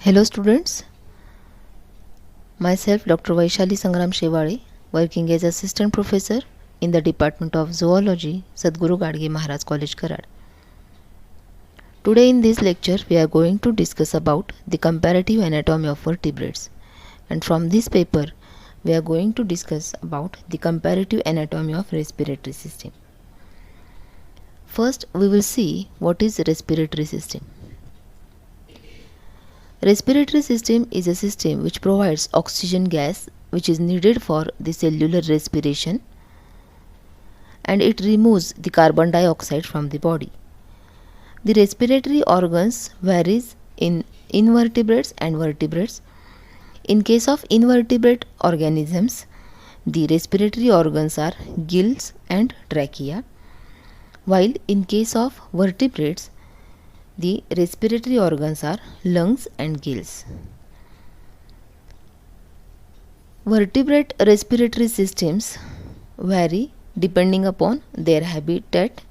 Hello students, myself Dr. Vaishali Sangram Shevale, working as assistant professor in the Department of Zoology, Sadguru Gadge Maharaj College, Karad. Today in this lecture we are going to discuss about the comparative anatomy of vertebrates, and from this paper we are going to discuss about the comparative anatomy of respiratory system. First we will see what is respiratory system. Respiratory system is a system which provides oxygen gas which is needed for the cellular respiration, and it removes the carbon dioxide from the body. The respiratory organs varies in invertebrates and vertebrates. In case of invertebrate organisms, the respiratory organs are gills and trachea, while in case of vertebrates, the respiratory organs are lungs and gills. Vertebrate respiratory systems vary depending upon their habitat.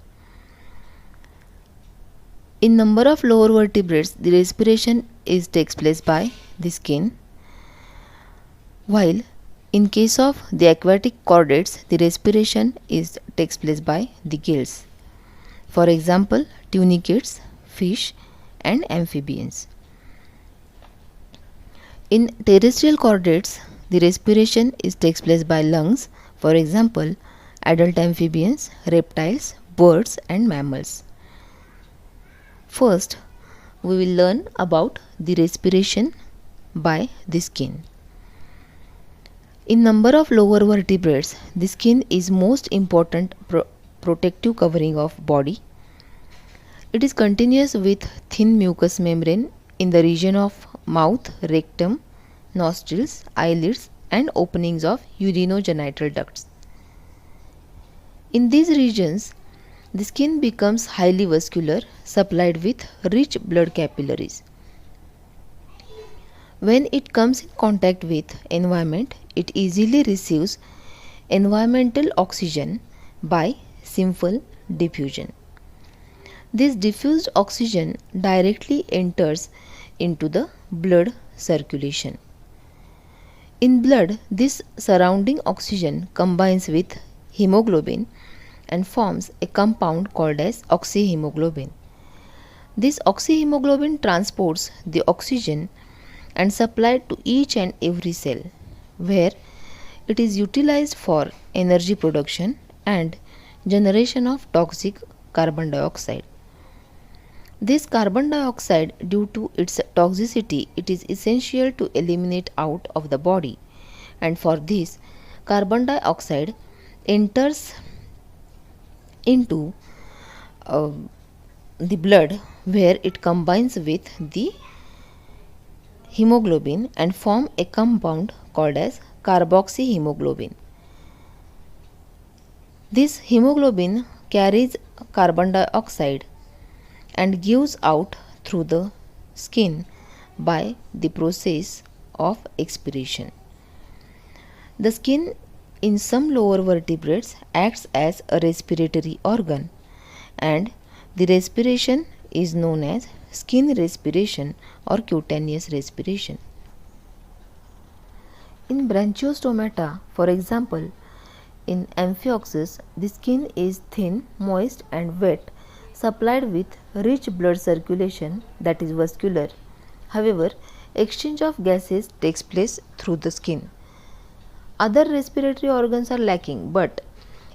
In number of lower vertebrates, the respiration takes place by the skin, while in case of the aquatic chordates, the respiration takes place by the gills. For example, tunicates, fish and amphibians. In terrestrial chordates, the respiration takes place by lungs. For example, adult amphibians, reptiles, birds and mammals. First, we will learn about the respiration by the skin. In number of lower vertebrates, the skin is most important protective covering of body. It is continuous with thin mucous membrane in the region of mouth, rectum, nostrils, eyelids and openings of urinogenital ducts. In these regions, the skin becomes highly vascular, supplied with rich blood capillaries. When it comes in contact with environment, it easily receives environmental oxygen by simple diffusion. This diffused oxygen directly enters into the blood circulation. In blood, this surrounding oxygen combines with hemoglobin and forms a compound called as oxyhemoglobin. This oxyhemoglobin transports the oxygen and supplied to each and every cell, where it is utilized for energy production and generation of toxic carbon dioxide. This carbon dioxide, due to its toxicity, it is essential to eliminate out of the body, and for this carbon dioxide enters into the blood, where it combines with the hemoglobin and form a compound called as carboxyhemoglobin. This hemoglobin carries carbon dioxide and gives out through the skin by the process of expiration. The skin in some lower vertebrates acts as a respiratory organ, and the respiration is known as skin respiration or cutaneous respiration. In branchiostomata, for example, in Amphioxus, the skin is thin, moist and wet, supplied with rich blood circulation, that is vascular. However, exchange of gases takes place through the skin. Other respiratory organs are lacking, but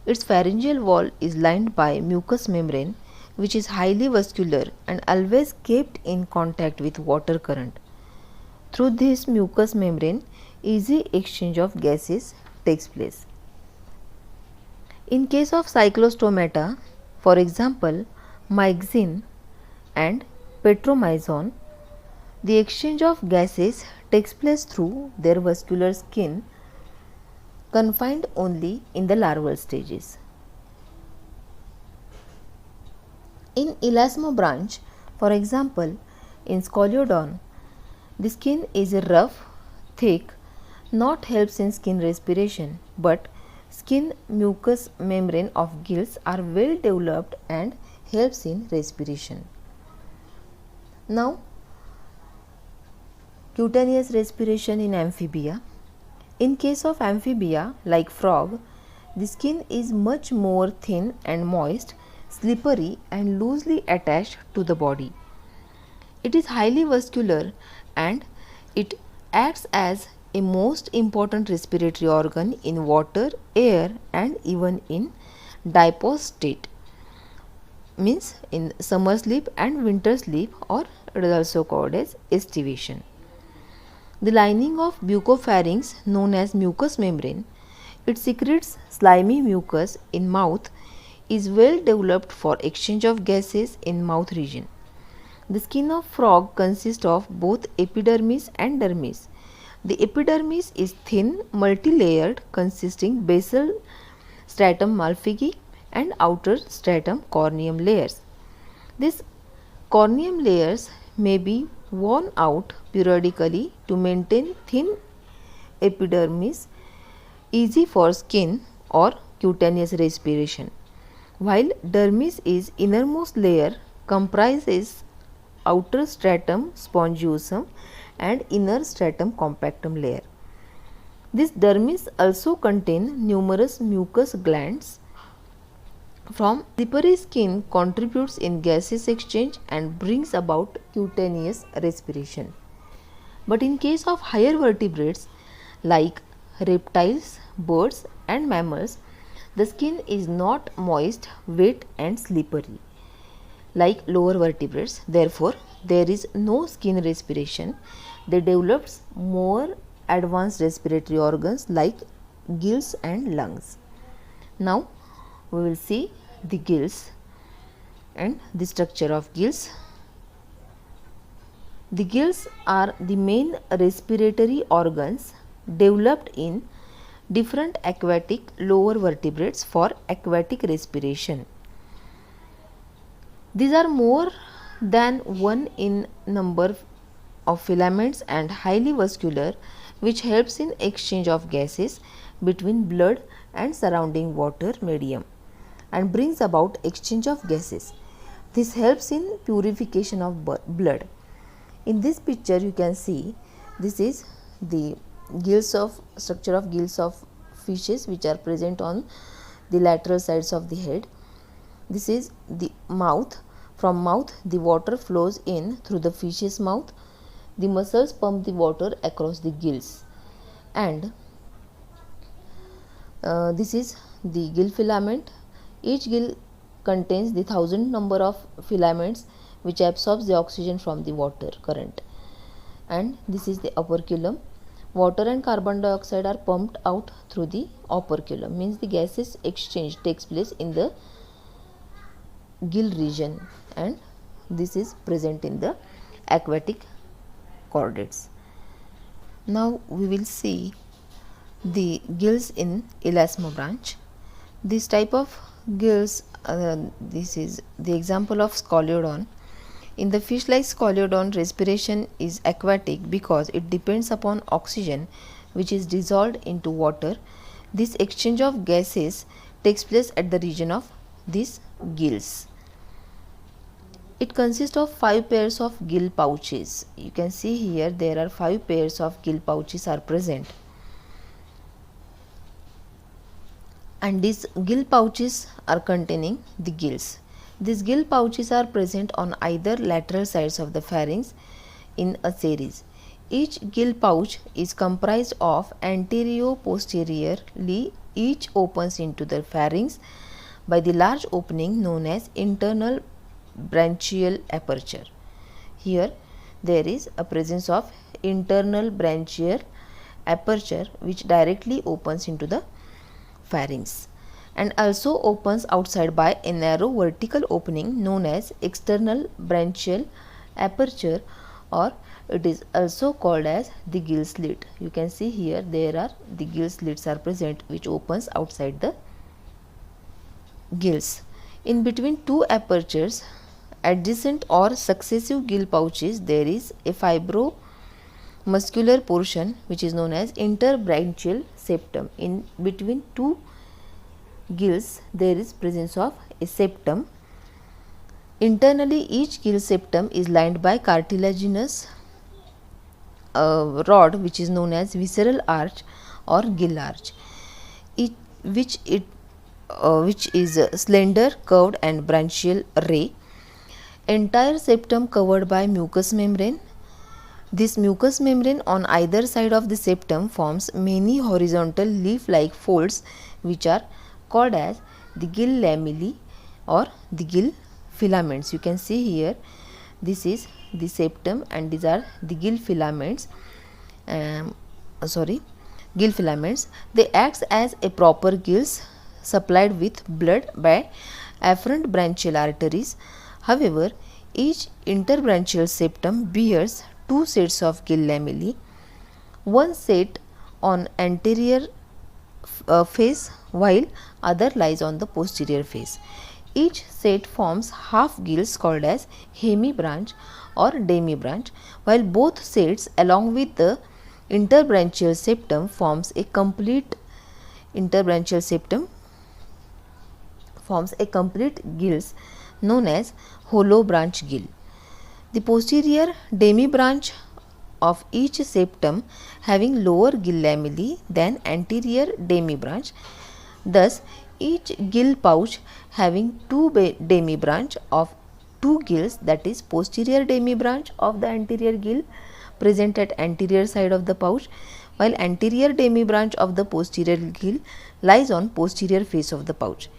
its pharyngeal wall is lined by mucous membrane, which is highly vascular and always kept in contact with water current. Through this mucous membrane, easy exchange of gases takes place. In case of cyclostomata, for example, myxin and petromyzon, the exchange of gases takes place through their vascular skin, confined only in the larval stages. In elasmobranch, for example, in Scoliodon, the skin is rough, thick, not helps in skin respiration, but skin mucous membrane of gills are well developed and helps in respiration. Now, Cutaneous respiration in amphibia. In case of amphibia like frog, the skin is much more thin and moist, slippery and loosely attached to the body. It is highly vascular and it acts as a most important respiratory organ in water, air and even in diapause state, means in summer sleep and winter sleep, or it is also called as estivation. The lining of bucopharynx, known as mucous membrane, it secretes slimy mucus in mouth, is well developed for exchange of gases in mouth region. The skin of frog consists of both epidermis and dermis. The epidermis is thin, multi-layered, consisting basal stratum malpighi and outer stratum corneum layers. These corneum layers may be worn out periodically to maintain thin epidermis, easy for skin or cutaneous respiration, while dermis is innermost layer, comprises outer stratum spongiosum and inner stratum compactum layer. This dermis also contain numerous mucous glands. From slippery skin contributes in gaseous exchange and brings about cutaneous respiration. But in case of higher vertebrates like reptiles, birds and mammals, the skin is not moist, wet and slippery like lower vertebrates. Therefore, there is no skin respiration. They develop more advanced respiratory organs like gills and lungs. Now, we will see the gills and the structure of gills. The gills are the main respiratory organs developed in different aquatic lower vertebrates for aquatic respiration. These are more than one in number of filaments and highly vascular, which helps in exchange of gases between blood and surrounding water medium and brings about exchange of gases. This helps in purification of blood. In this picture you can see this is the gills of structure of gills of fishes which are present on the lateral sides of the head. This is the mouth. From mouth the water flows in through the fish's mouth. The muscles pump the water across the gills, and this is the gill filament. Each gill contains the 1000 number of filaments which absorbs the oxygen from the water current. And this is the operculum. Water and carbon dioxide are pumped out through the operculum, means the gases exchange takes place in the gill region, and this is present in the aquatic chordates. Now we will see the gills in elasmobranch. This type of gills, this is the example of scoliodon. In the fish like scoliodon, respiration is aquatic because it depends upon oxygen which is dissolved into water. This exchange of gases takes place at the region of these gills. It consists of 5 pairs of gill pouches. You can see here there are 5 pairs of gill pouches are present. And these gill pouches are containing the gills. These gill pouches are present on either lateral sides of the pharynx in a series. Each gill pouch is comprised of anterior-posteriorly. Each opens into the pharynx by the large opening known as internal branchial aperture. Here there is a presence of internal branchial aperture which directly opens into the pharynx and also opens outside by a narrow vertical opening known as external branchial aperture, or it is also called as the gill slit. You can see here there are the gill slits are present which opens outside the gills. In between two apertures, adjacent or successive gill pouches, there is a fibromuscular portion which is known as interbranchial septum. In between two gills there is presence of a septum. Internally each gill septum is lined by cartilaginous rod which is known as visceral arch or gill arch, it, which is a slender, curved and branchial ray. Entire septum covered by mucous membrane. This mucous membrane on either side of the septum forms many horizontal leaf-like folds which are called as the gill lamellae or the gill filaments. You can see here, this is the septum and these are the gill filaments. Gill filaments. They act as a proper gills supplied with blood by afferent branchial arteries. However, each interbranchial septum bears two sets of gill lamellae, one set on anterior face while other lies on the posterior face. Each set forms half gills called as hemibranch or demibranch, while both sets along with the interbranchial septum forms a complete gills known as hollow branch gill. The posterior demibranch of each septum having lower gill lamellae than anterior demibranch. Thus, each gill pouch having two demibranch of two gills, that is posterior demibranch of the anterior gill present at anterior side of the pouch, while anterior demibranch of the posterior gill lies on posterior face of the pouch.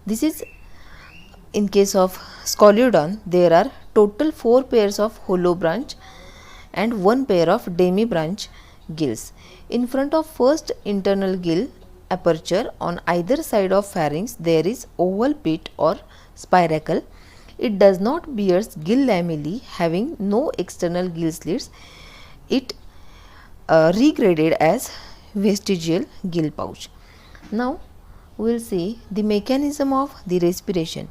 This is in case of Scoliodon. There are total 4 pairs of hollow branch and 1 pair of demibranch gills. In front of first internal gill aperture on either side of pharynx there is oval pit or spiracle. It does not bear gill lamellae, having no external gill slits. It regraded as vestigial gill pouch. Now we will see the mechanism of the respiration.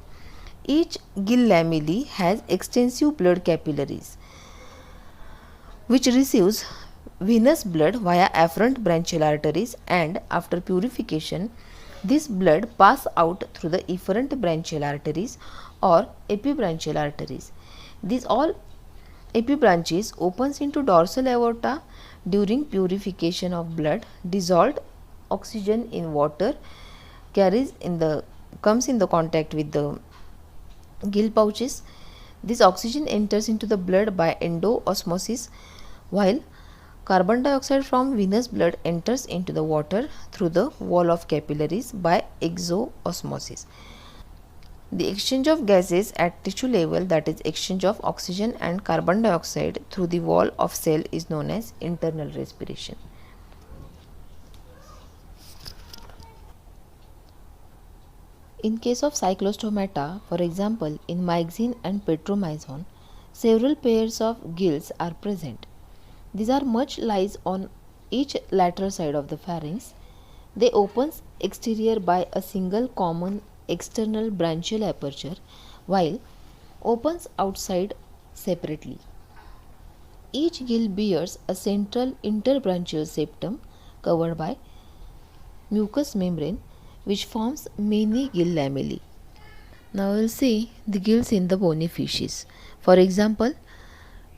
Each gill lamellae has extensive blood capillaries which receives venous blood via afferent branchial arteries, and after purification this blood pass out through the efferent branchial arteries or epibranchial arteries. These all epibranches opens into dorsal aorta during purification of blood. Dissolved oxygen in water comes in the contact with the gill pouches. This oxygen enters into the blood by endoosmosis, while carbon dioxide from venous blood enters into the water through the wall of capillaries by exoosmosis. The exchange of gases at tissue level, that is exchange of oxygen and carbon dioxide through the wall of cell, is known as internal respiration. In case of cyclostomata, for example in myxine and petromyzon, several pairs of gills are present. These are much lies on each lateral side of the pharynx. They opens exterior by a single common external branchial aperture, while opens outside separately. Each gill bears a central interbranchial septum covered by mucous membrane which forms many gill lamellae. Now we will see the gills in the bony fishes. For example,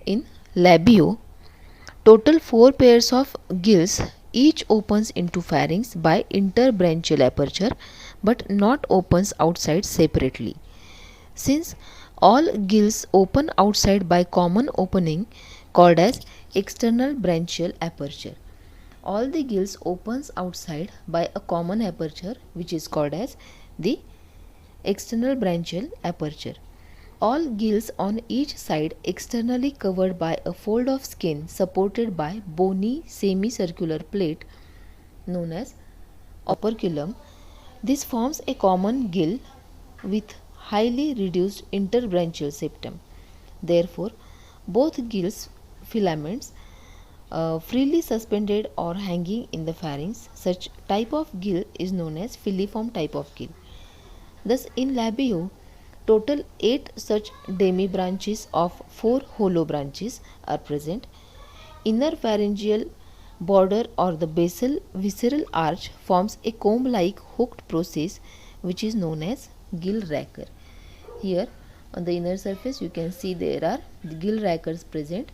in labio, total 4 pairs of gills, each opens into pharynx by interbranchial aperture but not opens outside separately. Since all gills open outside by common opening called as external branchial aperture, all the gills opens outside by a common aperture which is called as the external branchial aperture. All gills on each side externally covered by a fold of skin supported by bony semicircular plate known as operculum. This forms a common gill with highly reduced interbranchial septum. Therefore, both gills filaments freely suspended or hanging in the pharynx. Such type of gill is known as filiform type of gill. Thus, in labio, total 8 such demibranches of 4 hollow branches are present. Inner pharyngeal border or the basal visceral arch forms a comb-like hooked process which is known as gill racker. Here on the inner surface you can see there are the gill rackers present.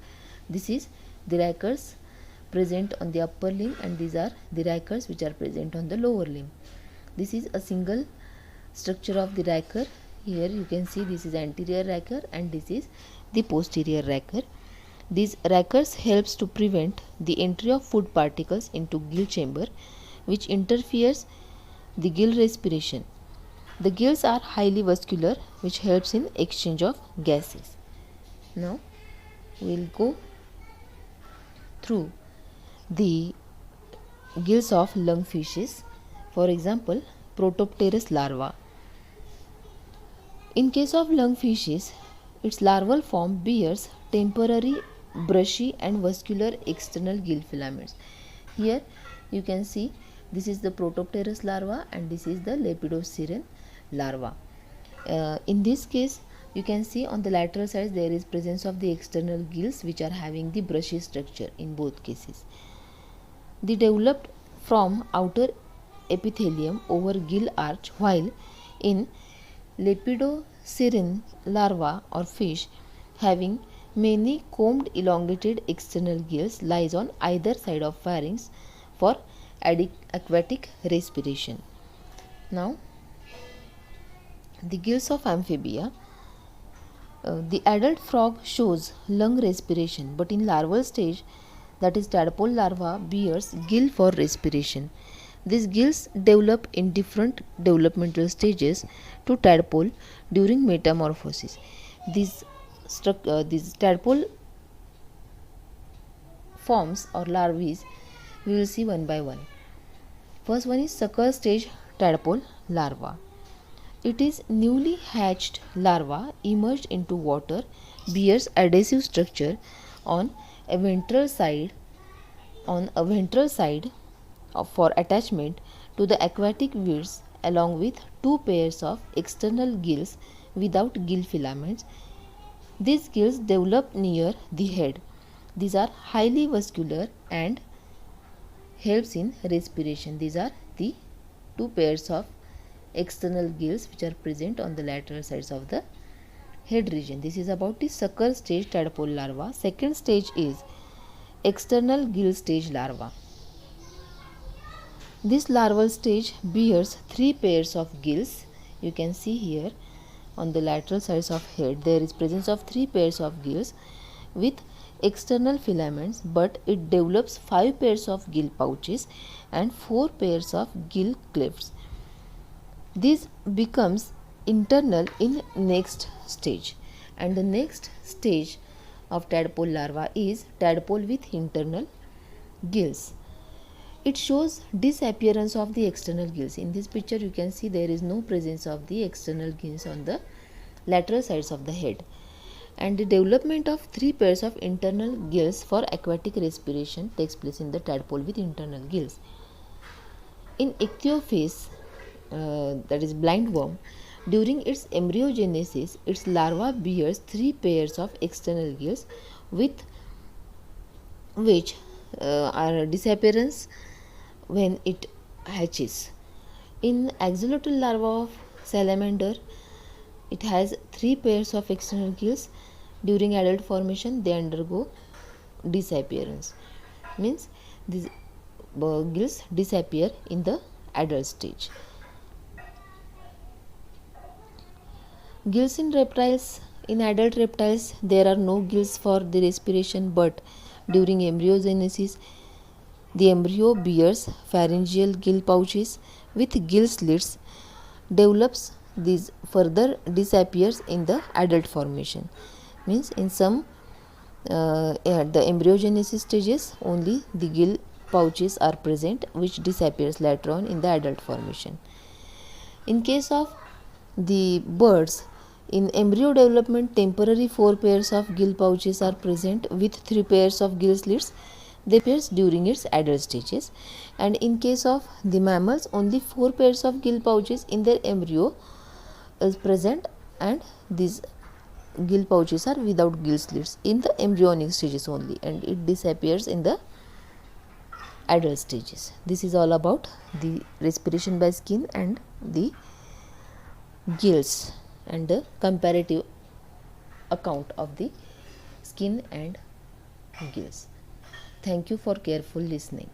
This is the rachis present on the upper limb, and these are the rachis which are present on the lower limb. This is a single structure of the racher. Here you can see this is anterior racher and this is the posterior racher. These rachers helps to prevent the entry of food particles into gill chamber, which interferes the gill respiration. The gills are highly vascular, which helps in exchange of gases. Now we will go through the gills of lungfishes. For example, Protopterus larva. In case of lungfishes, its larval form bears temporary brushy and vascular external gill filaments. Here you can see this is the Protopterus larva and this is the Lepidosiren larva. In this case, you can see on the lateral sides there is presence of the external gills which are having the brushy structure in both cases. They developed from outer epithelium over gill arch, while in Lepidosiren larva or fish having many combed elongated external gills lies on either side of pharynx for aquatic respiration. Now the gills of amphibia. The adult frog shows lung respiration, but in larval stage, that is tadpole larva, bears gill for respiration. These gills develop in different developmental stages to tadpole during metamorphosis. These tadpole forms or larvae we will see one by one. First one is sucker stage tadpole larva. It is newly hatched larva emerged into water, bears adhesive structure on a ventral side for attachment to the aquatic weeds, along with two pairs of external gills without gill filaments. These gills develop near the head. These are highly vascular and helps in respiration. These are the two pairs of external gills which are present on the lateral sides of the head region. This is about the sucker stage tadpole larva. Second stage is external gill stage larva. This larval stage bears three pairs of gills. You can see here on the lateral sides of head there is presence of three pairs of gills with external filaments, but it develops five pairs of gill pouches and four pairs of gill clefts. This becomes internal in next stage, and the next stage of tadpole larva is tadpole with internal gills. It shows disappearance of the external gills. In this picture you can see there is no presence of the external gills on the lateral sides of the head, and the development of three pairs of internal gills for aquatic respiration takes place in the tadpole with internal gills. In ichthyophis, that is blind worm, during its embryogenesis, its larva bears three pairs of external gills with which are disappearance when it hatches. In axolotl larva of salamander, it has three pairs of external gills. During adult formation, they undergo disappearance. Means these gills disappear in the adult stage. Gills in reptiles. In adult reptiles, there are no gills for the respiration, but during embryogenesis, the embryo bears pharyngeal gill pouches with gill slits, develops. These further disappears in the adult formation. Means in some the embryogenesis stages only the gill pouches are present, which disappears later on in the adult formation. In case of the birds, in embryo development, temporary four pairs of gill pouches are present with three pairs of gill slits. They appear during its adult stages. And in case of the mammals, only four pairs of gill pouches in their embryo is present, and these gill pouches are without gill slits in the embryonic stages only, and it disappears in the adult stages. This is all about the respiration by skin and the gills and the comparative account of the skin and gills. Thank you for careful listening.